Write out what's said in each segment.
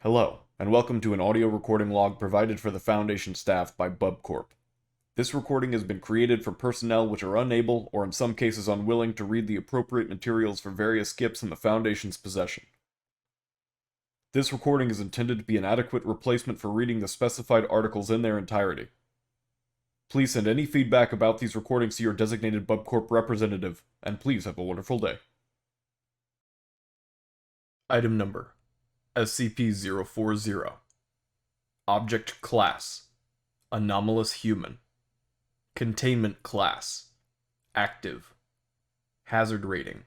Hello, and welcome to an audio recording log provided for the Foundation staff by BubCorp. This recording has been created for personnel which are unable, or in some cases unwilling, to read the appropriate materials for various skips in the Foundation's possession. This recording is intended to be an adequate replacement for reading the specified articles in their entirety. Please send any feedback about these recordings to your designated BubCorp representative, and please have a wonderful day. Item Number SCP-040 Object Class Anomalous Human Containment Class Active Hazard Rating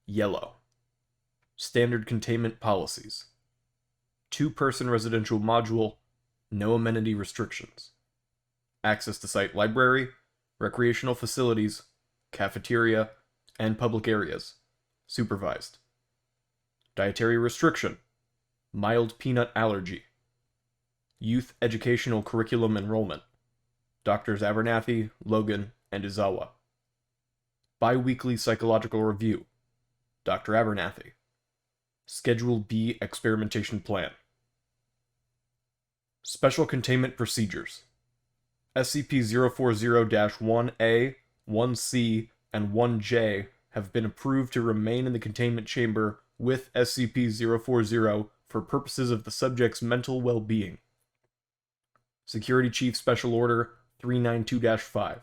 Yellow Standard Containment Policies 2-person residential module. No amenity restrictions. Access to site library, recreational facilities, cafeteria, and public areas. Supervised. Dietary restriction. Mild peanut allergy. Youth educational curriculum enrollment. Drs. Abernathy, Logan, and Izawa. Bi-weekly psychological review. Dr. Abernathy. Schedule B experimentation plan. Special containment procedures. SCP-040-1A, 1C, and 1J have been approved to remain in the containment chamber with SCP-040 for purposes of the subject's mental well-being. Security Chief Special Order 392-5.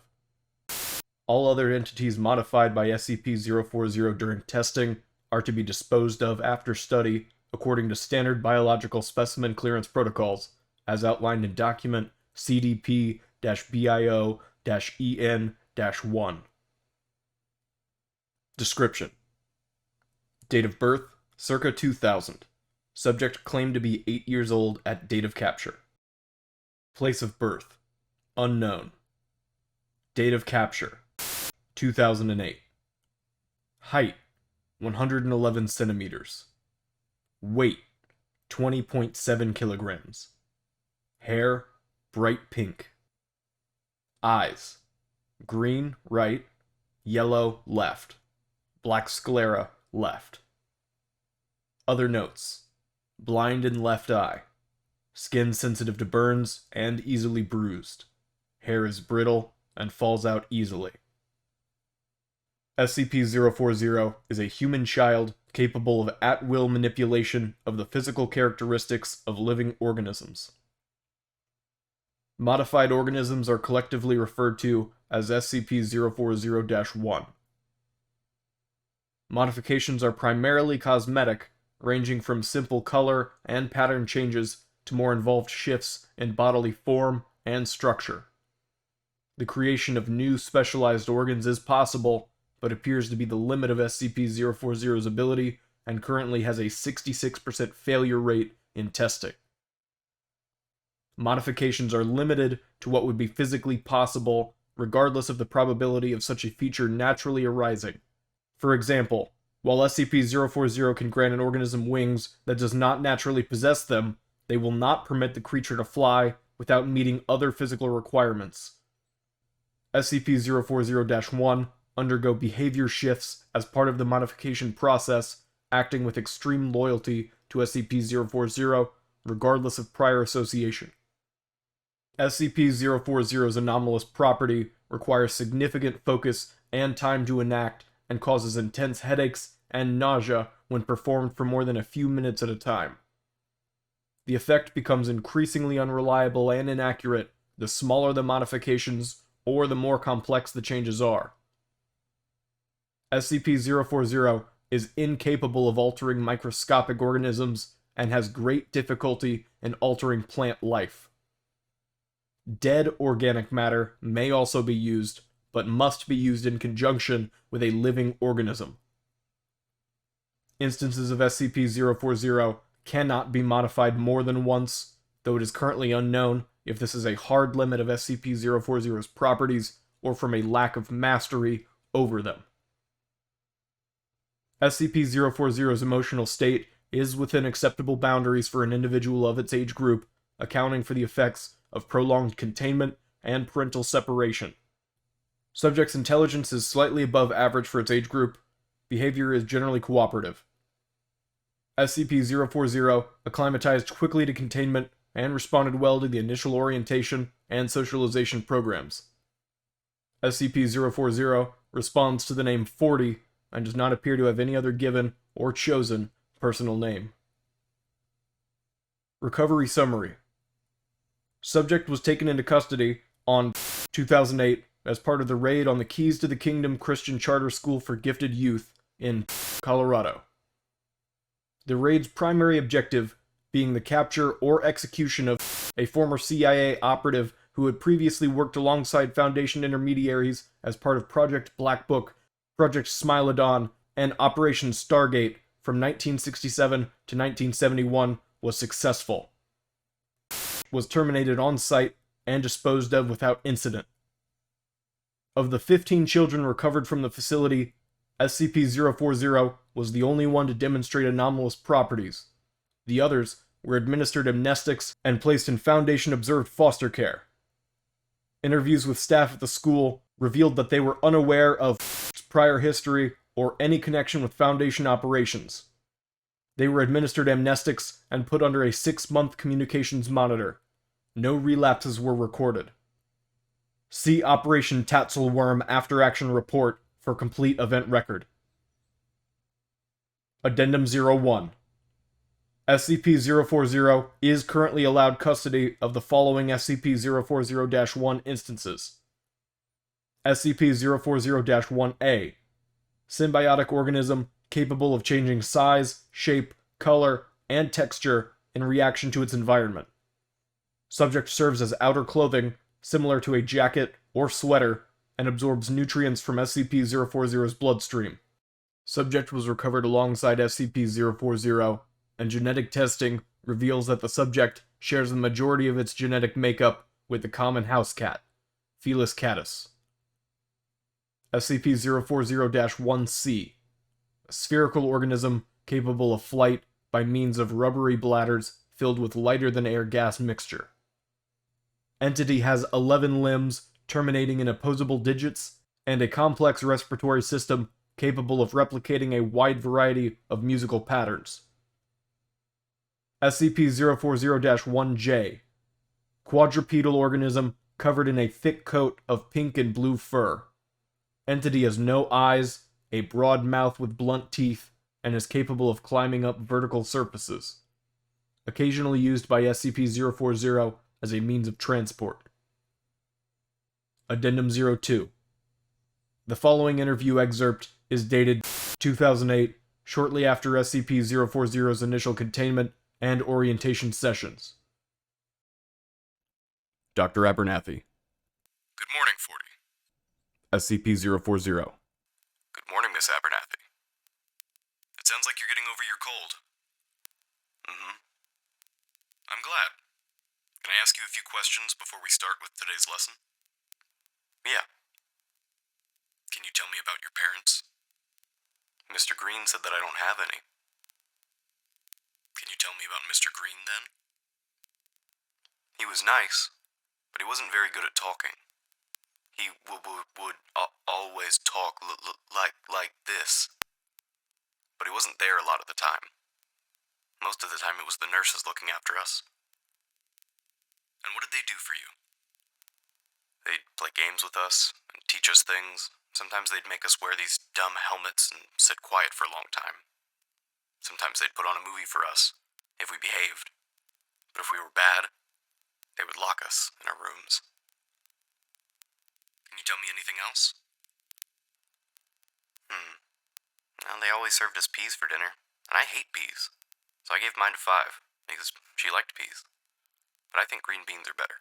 All other entities modified by SCP-040 during testing are to be disposed of after study according to standard biological specimen clearance protocols as outlined in document CDP-BIO-EN-1. Description: Date of birth, circa 2000. Subject claimed to be 8 years old at date of capture. Place of birth, unknown. Date of capture, 2008. Height, 111 centimeters. Weight, 20.7 kilograms. Hair, bright pink. Eyes, green right, yellow left. Black sclera left. Other notes: blind in left eye. Skin sensitive to burns and easily bruised. Hair is brittle and falls out easily. SCP-040 is a human child capable of at-will manipulation of the physical characteristics of living organisms. Modified organisms are collectively referred to as SCP-040-1. Modifications are primarily cosmetic, ranging from simple color and pattern changes to more involved shifts in bodily form and structure. The creation of new specialized organs is possible, but appears to be the limit of SCP-040's ability and currently has a 66% failure rate in testing. Modifications are limited to what would be physically possible, regardless of the probability of such a feature naturally arising. For example, while SCP-040 can grant an organism wings that does not naturally possess them, they will not permit the creature to fly without meeting other physical requirements. SCP-040-1 undergo behavior shifts as part of the modification process, acting with extreme loyalty to SCP-040, regardless of prior association. SCP-040's anomalous property requires significant focus and time to enact, and causes intense headaches and nausea when performed for more than a few minutes at a time. The effect becomes increasingly unreliable and inaccurate the smaller the modifications or the more complex the changes are. SCP-040 is incapable of altering microscopic organisms and has great difficulty in altering plant life. Dead organic matter may also be used, but must be used in conjunction with a living organism. Instances of SCP-040 cannot be modified more than once, though it is currently unknown if this is a hard limit of SCP-040's properties or from a lack of mastery over them. SCP-040's emotional state is within acceptable boundaries for an individual of its age group, accounting for the effects of prolonged containment and parental separation. Subject's intelligence is slightly above average for its age group. Behavior is generally cooperative. SCP-040 acclimatized quickly to containment and responded well to the initial orientation and socialization programs. SCP-040 responds to the name 40 and does not appear to have any other given or chosen personal name. Recovery Summary. Subject was taken into custody on 2008 as part of the raid on the Keys to the Kingdom Christian Charter School for Gifted Youth in Colorado. The raid's primary objective being the capture or execution of a former CIA operative who had previously worked alongside Foundation intermediaries as part of Project Black Book, Project Smilodon, and Operation Stargate from 1967 to 1971 was successful. Was terminated on site and disposed of without incident. Of the 15 children recovered from the facility, SCP-040 was the only one to demonstrate anomalous properties. The others were administered amnestics and placed in Foundation-observed foster care. Interviews with staff at the school revealed that they were unaware of prior history or any connection with Foundation operations. They were administered amnestics and put under a 6-month communications monitor. No relapses were recorded. See Operation Tatzelworm After-Action Report for complete event record. Addendum 01. SCP-040 is currently allowed custody of the following SCP-040-1 instances. SCP-040-1A. Symbiotic organism capable of changing size, shape, color, and texture in reaction to its environment. Subject serves as outer clothing, similar to a jacket or sweater, and absorbs nutrients from SCP-040's bloodstream. Subject was recovered alongside SCP-040, and genetic testing reveals that the subject shares the majority of its genetic makeup with the common house cat, Felis catus. SCP-040-1C. A spherical organism capable of flight by means of rubbery bladders filled with lighter-than-air gas mixture. Entity has 11 limbs terminating in opposable digits, and a complex respiratory system capable of replicating a wide variety of musical patterns. SCP-040-1J. Quadrupedal organism covered in a thick coat of pink and blue fur. Entity has no eyes, a broad mouth with blunt teeth, and is capable of climbing up vertical surfaces. Occasionally used by SCP-040 as a means of transport. Addendum 02. The following interview excerpt is dated 2008, shortly after SCP-040's initial containment and orientation sessions. Dr. Abernathy. Good morning, 40. SCP-040. Good morning, Miss Abernathy. It sounds like you're getting over your cold. I'm glad. Can I ask you a few questions before we start with today's lesson? Yeah. Can you tell me about your parents? Mr. Green said that I don't have any. Can you tell me about Mr. Green, then? He was nice, but he wasn't very good at talking. He would always talk like this. But he wasn't there a lot of the time. Most of the time it was the nurses looking after us. And what did they do for you? They'd play games with us and teach us things. Sometimes they'd make us wear these dumb helmets and sit quiet for a long time. Sometimes they'd put on a movie for us, if we behaved. But if we were bad, they would lock us in our rooms. Can you tell me anything else? Well, they always served us peas for dinner, and I hate peas. So I gave mine to 5, because she liked peas. But I think green beans are better.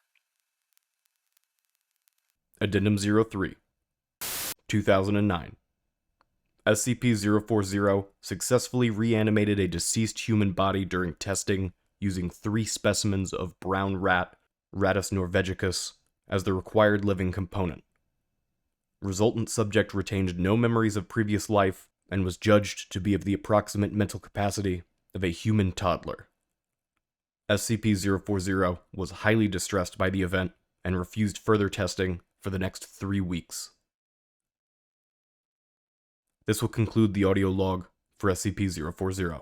Addendum 03. 2009. SCP-040 successfully reanimated a deceased human body during testing using 3 specimens of brown rat, Rattus norvegicus, as the required living component. Resultant subject retained no memories of previous life and was judged to be of the approximate mental capacity of a human toddler. SCP-040 was highly distressed by the event and refused further testing for the next 3 weeks. This will conclude the audio log for SCP-040.